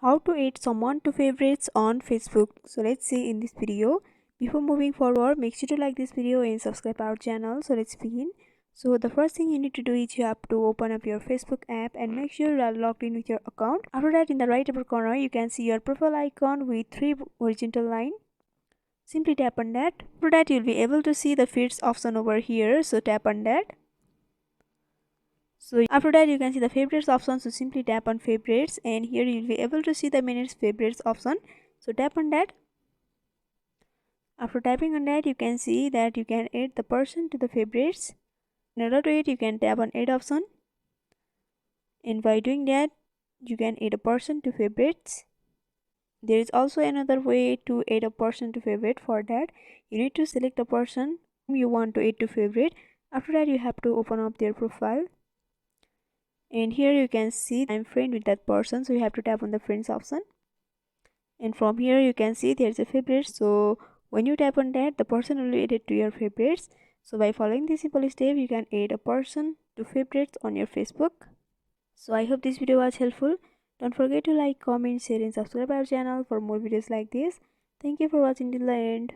How to add someone to favorites on Facebook. So let's see in this video. Before moving forward, make sure to like this video and subscribe our channel. So let's begin. So the first thing you need to do is you have to open up your Facebook app and make sure you are logged in with your account. After that, in the right upper corner you can see your profile icon with 3 horizontal line. Simply tap on that. After that, you'll be able to see the feeds option over here, so tap on that. So after that, you can see the favorites option, so simply tap on favorites, and here you'll be able to see the minutes favorites option, so tap on that. After tapping on that, you can see that you can add the person to the favorites. In order to it, you can tap on add option, and by doing that you can add a person to favorites. There is also another way to add a person to favorite. For that, you need to select a person whom you want to add to favorite. After that, you have to open up their profile, and here you can see I'm friend with that person, so you have to tap on the friends option, and from here you can see there's a favorite. So when you tap on that, the person will be added to your favorites. So by following this simple step, you can add a person to favorites on your Facebook. So I hope this video was helpful. Don't forget to like, comment, share and subscribe our channel for more videos like this. Thank you for watching till the end.